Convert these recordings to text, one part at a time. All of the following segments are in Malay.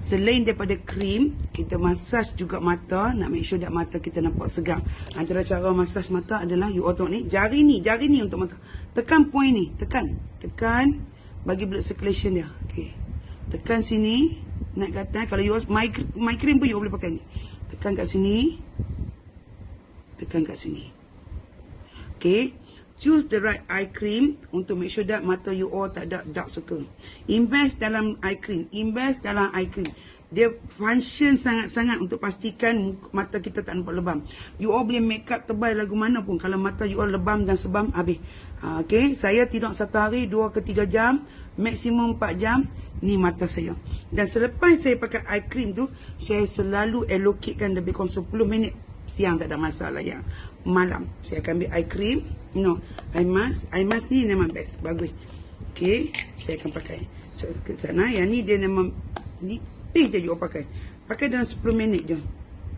Selain daripada krim, kita masaj juga mata. Nak make sure that mata kita nampak segar. Antara cara masaj mata adalah you all tengok ni. Jari ni untuk mata. Tekan point ni. Tekan. Bagi blood circulation dia. Okay. Tekan sini. Naik ke atas. Kalau you all my cream pun you all boleh pakai ni. Tekan kat sini. Okay. Choose the right eye cream untuk make sure that mata you all tak ada dark circle. Invest dalam eye cream. Dia function sangat-sangat untuk pastikan mata kita tak nampak lebam. You all boleh make up tebal lagu mana pun. Kalau mata you all lebam dan sebam, habis. Okay. Saya tidur 1 hari 2 ke 3 jam. Maksimum 4 jam. Ni mata saya. Dan selepas saya pakai eye cream tu, saya selalu allocatekan lebih kurang 10 minit. Siang tak ada masalah ya. Malam saya akan ambil eye cream. Eye mask ni memang best. Bagus. Okay. Saya akan pakai. So ke sana. Yang ni dia memang nipis je you pakai. Pakai dalam 10 minit je.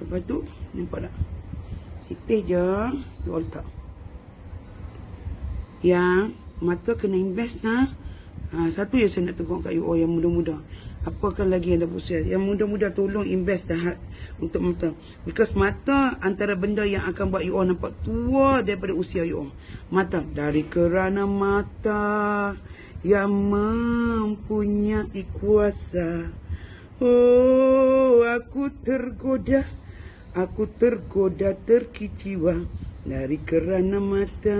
Lepas tu nampak tak? Nipis je. You all letak. Yang mata kena invest lah. Satu yang saya nak tegur kat you all yang muda-muda. Apakah lagi yang dah berusia? Yang muda-muda tolong invest dah untuk mata. Because mata antara benda yang akan buat you all nampak tua daripada usia you all. Mata. Dari kerana mata yang mempunyai kuasa. Oh, aku tergoda terkiciwa. Dari kerana mata.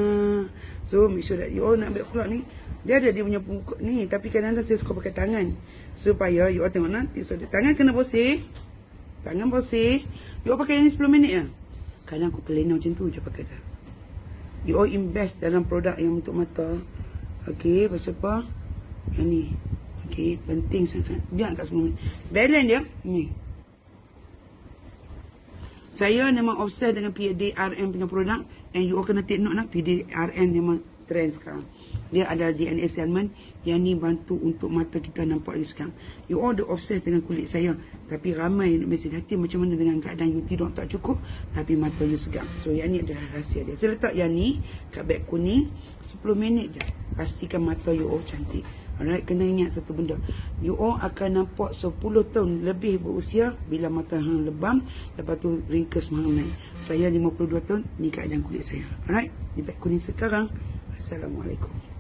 So, make sure that you all nak ambil keluar ni. Dia ada dia punya pungkuk ni. Tapi kadang-kadang saya suka pakai tangan. Supaya you all tengok nanti. So, tangan kena bersih. Tangan bersih. You all pakai ni 10 minit lah. Kadang aku terlena macam tu je pakai dah. You all invest dalam produk yang untuk mata. Okay, pasal apa? Yang ni. Okay, penting sangat-sangat. Biar kat 10 minit. Balance dia. Ni. Saya memang obses dengan PDRN punya produk. And you all kena take note lah. PDRN memang trend sekarang. Dia ada DNA segment yang ni bantu untuk mata kita nampak lagi sekarang. You all dah obses dengan kulit saya. Tapi ramai mesej hati macam mana dengan keadaan you tidur tak cukup. Tapi mata you segar. So yang ni adalah rahsia dia. Saya letak yang ni kat beg kuning. 10 minit je. Pastikan mata you all cantik. Alright, kena ingat satu benda. You all akan nampak 10 tahun lebih berusia bila mata hang lebam. Lepas tu wrinkles mahang naik. Saya 52 tahun, ni keadaan kulit saya. Alright, di beg kuning sekarang. Assalamualaikum.